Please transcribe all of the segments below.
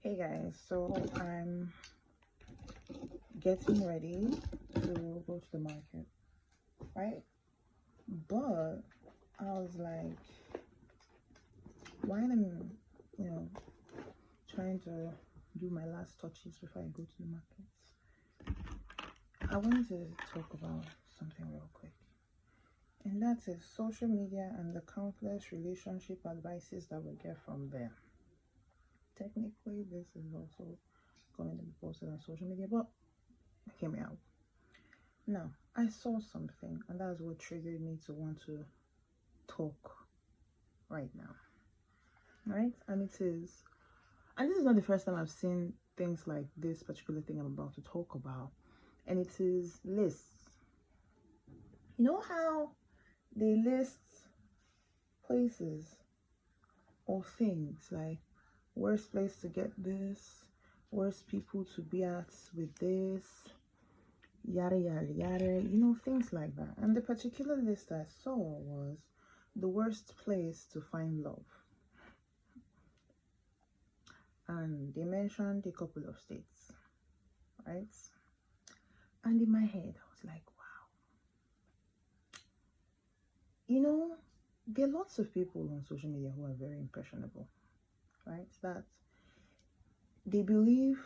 Hey guys, so I'm getting ready to go to the market, right? But I was like, while I'm, you know, trying to do my last touches before I go to the market, I wanted to talk about something real quick. And that is social media and the countless relationship advices that we get from them. Technically, this is also going to be posted on social media, but hear me out. Now, I saw something, and that's what triggered me to want to talk right now. Right? And this is not the first time I've seen things like this particular thing I'm about to talk about. And it is lists. You know how they list places or things like worst place to get this, worst people to be at with this, yada yada yada, things like that. And the particular list I saw was the worst place to find love. And they mentioned a couple of states, right? And in my head, I was like, wow. There are lots of people on social media who are very impressionable, right? That they believe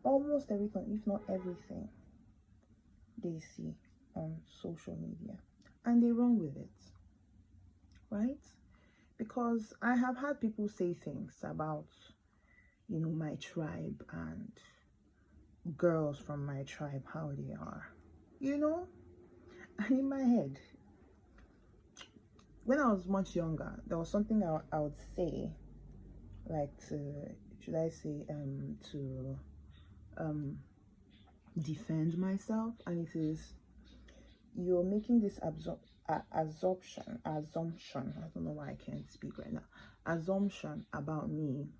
almost everything, if not everything, they see on social media. And they run with it, right? Because I have had people say things about, my tribe and girls from my tribe, how they are, and in my head, when I was much younger, there was something I would say, like to defend myself, and it is, you're making this assumption, I don't know why I can't speak right now, assumption about me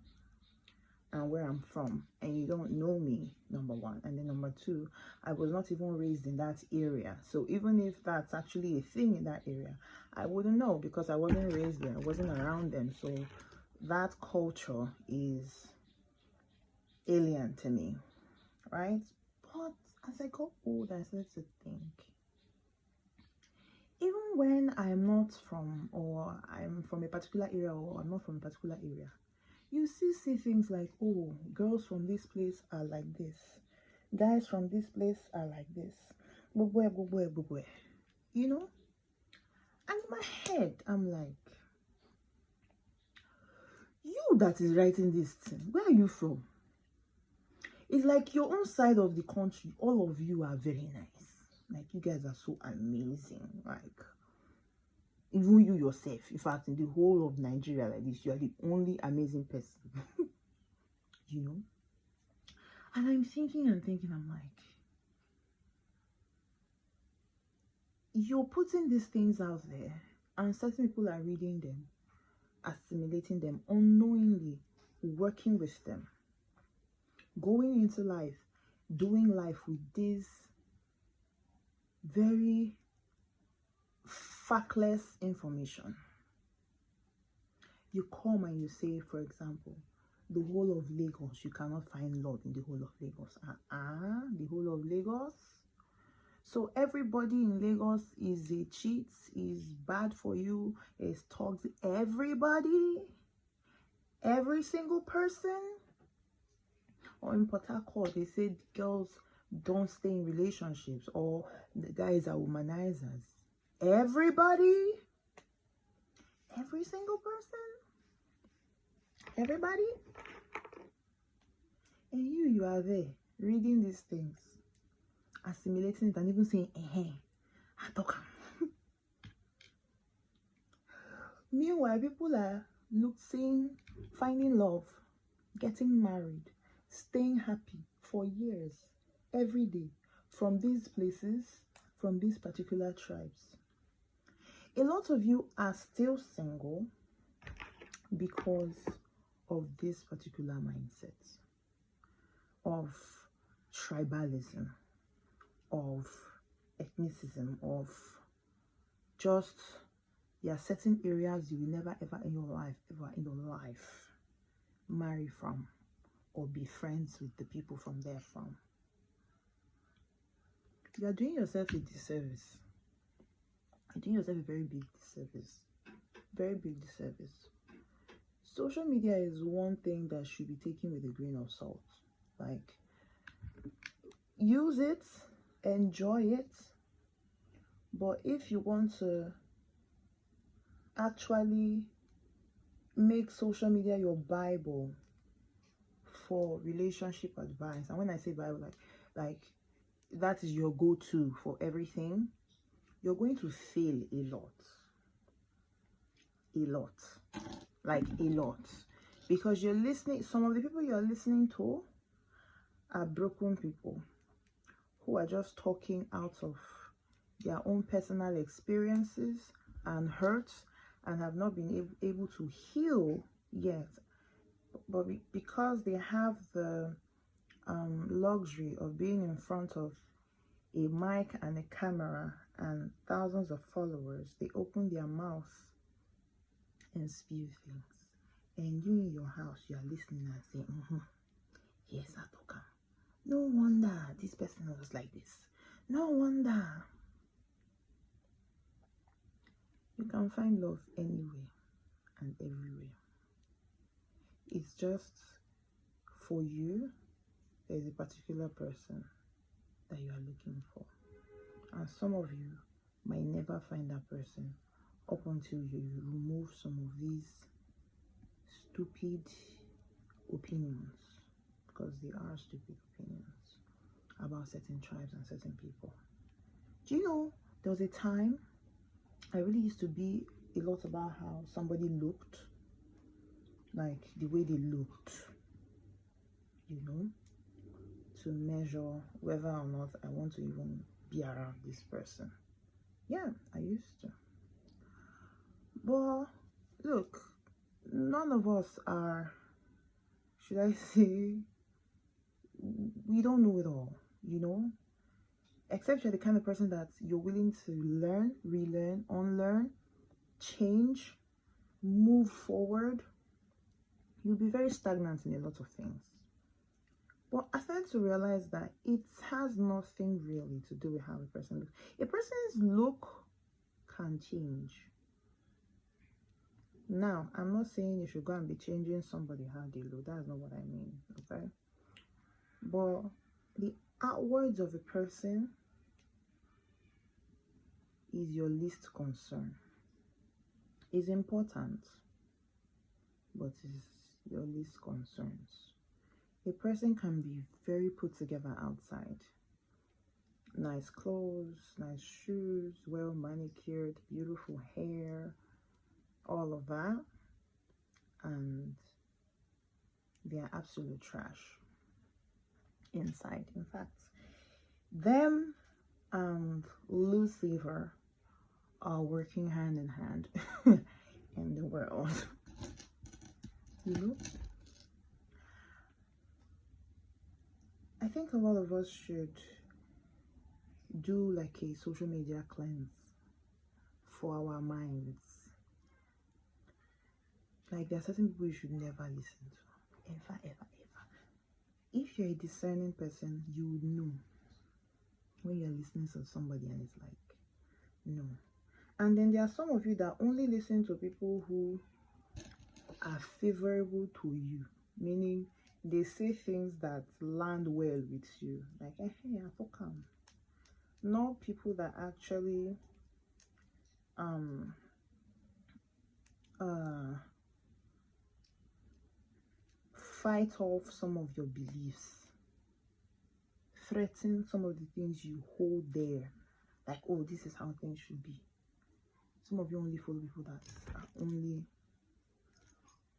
and where I'm from, and you don't know me, number one. And then number two, I was not even raised in that area. So even if that's actually a thing in that area, I wouldn't know because I wasn't raised there, I wasn't around them. So that culture is alien to me, right? But as I got older, I started to think, even when I'm not from, or I'm from a particular area, or I'm not from a particular area, you still see things like, oh, girls from this place are like this, guys from this place are like this, you know. And in my head, I'm like, you that is writing this thing, where are you from? It's like your own side of the country, all of you are very nice, like you guys are so amazing, like even you yourself, in fact, in the whole of Nigeria like this, you are the only amazing person. And I'm thinking, I'm like, you're putting these things out there, and certain people are reading them, assimilating them, unknowingly working with them, going into life, doing life with this very factless information. You come and you say, for example, the whole of Lagos, you cannot find love in the whole of Lagos. The whole of Lagos? So everybody in Lagos is a cheat, is bad for you, is toxic. Everybody? Every single person? Or in Port Harcourt, they said girls don't stay in relationships, or the guys are womanizers. Everybody? Every single person? Everybody? And you are there reading these things, assimilating it, and even saying, I talk. Meanwhile, people are finding love, getting married, staying happy for years, every day, from these places, from these particular tribes. A lot of you are still single because of this particular mindset of tribalism, of ethnicism, of just There are certain areas you will never ever in your life marry from or be friends with the people from there from. You are doing yourself a disservice. You're doing yourself a very big disservice. Very big disservice. Social media is one thing that should be taken with a grain of salt. Like, use it, enjoy it, but if you want to actually make social media your Bible for relationship advice, and when I say Bible, like that is your go-to for everything, you're going to fail a lot, like a lot, because you're listening. Some of the people you're listening to are broken people who are just talking out of their own personal experiences and hurts and have not been able to heal yet, but because they have the luxury of being in front of a mic and a camera and thousands of followers, they open their mouth and spew things, and you in your house, you are listening and saying, yes, Atoka, no wonder this person was like this, no wonder. You can find love anywhere and everywhere. It's just for you, there's a particular person that you are looking for, and some of you might never find that person up until you remove some of these stupid opinions, because they are stupid opinions about certain tribes and certain people. Do you know, there was a time I really used to be a lot about how somebody looked, like the way they looked, you know, to measure whether or not I want to even be around this person. Yeah, I used to. But look, none of us are, should I say, we don't know it all, you know, except you're the kind of person that you're willing to learn, relearn, unlearn, change, move forward. You'll be very stagnant in a lot of things. But I started to realize that it has nothing really to do with how a person looks. A person's look can change. Now, I'm not saying you should go and be changing somebody how they look. That's not what I mean, okay? But the outwards of a person is your least concern. It's important, but it's your least concerns. A person can be very put together outside. Nice clothes, nice shoes, well manicured, beautiful hair, all of that, and they are absolute trash inside. In fact, them and Lucifer are working hand in hand in the world, you know. I think a lot of us should do like a social media cleanse for our minds. Like, there are certain people you should never listen to, ever. If you're a discerning person, you would know when you're listening to somebody and it's like, no. And then there are some of you that only listen to people who are favorable to you, meaning they say things that land well with you, like, hey, I thought come. Not people that actually fight off some of your beliefs, threaten some of the things you hold there, like, oh, this is how things should be. Some of you only follow people that are only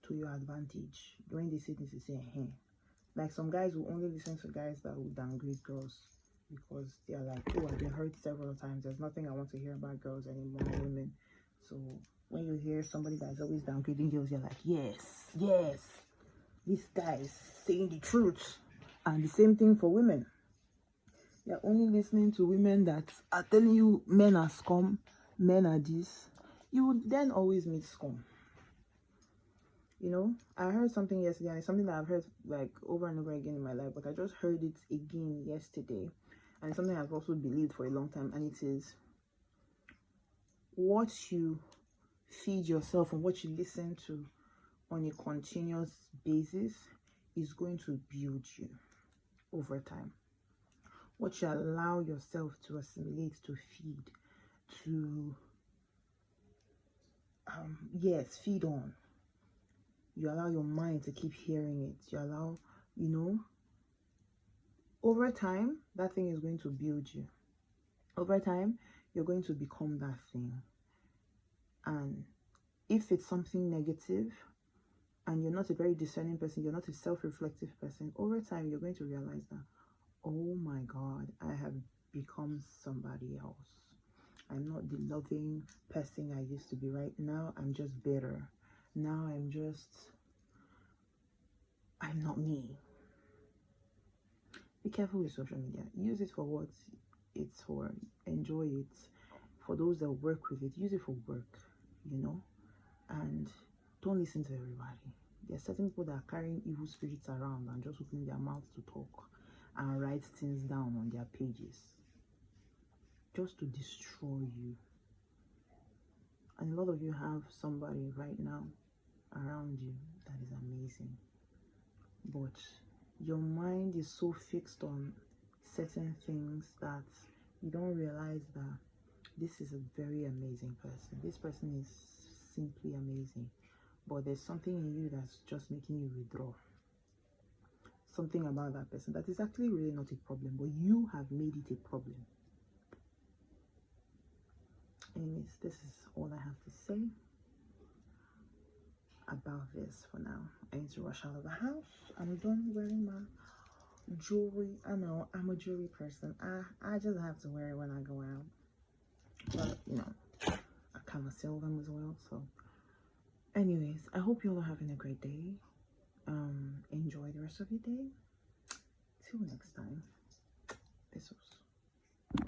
to your advantage. When they say this, they say, hey. Like, some guys will only listen to guys that will downgrade girls because they are like, oh, I've been hurt several times. There's nothing I want to hear about girls anymore, women. So when you hear somebody that is always downgrading girls, you're like, yes, this guy is saying the truth. And the same thing for women. You're only listening to women that are telling you men are scum, men are this. you would then always meet scum. You know, I heard something yesterday, and it's something that I've heard like over and over again in my life, but I just heard it again yesterday, and it's something I've also believed for a long time, and it is what you feed yourself and what you listen to on a continuous basis is going to build you over time. What you allow yourself to assimilate, to feed, to yes, feed on. You allow your mind to keep hearing it. You allow, you know, over time, that thing is going to build you. Over time, you're going to become that thing. And if it's something negative and you're not a very discerning person, you're not a self-reflective person, over time, you're going to realize that, oh my God, I have become somebody else. I'm not the loving person I used to be. Right now, I'm just bitter. Now I'm not me. Be careful with social media. Use it for what it's for. Enjoy it. For those that work with it, use it for work, you know. And don't listen to everybody. There are certain people that are carrying evil spirits around and just opening their mouths to talk and write things down on their pages just to destroy you. And a lot of you have somebody right now around you that is amazing, but your mind is so fixed on certain things that you don't realize that this is a very amazing person. This person is simply amazing, but there's something in you that's just making you withdraw. Something about that person that is actually really not a problem, but you have made it a problem. Anyways, this is all I have to say about this for now. I need to rush out of the house. I'm done wearing my jewelry. I know I'm a jewelry person. I just have to wear it when I go out. But you know, I kind of sell them as well. So anyways, I hope you all are having a great day. Enjoy the rest of your day. Till next time. Pesos.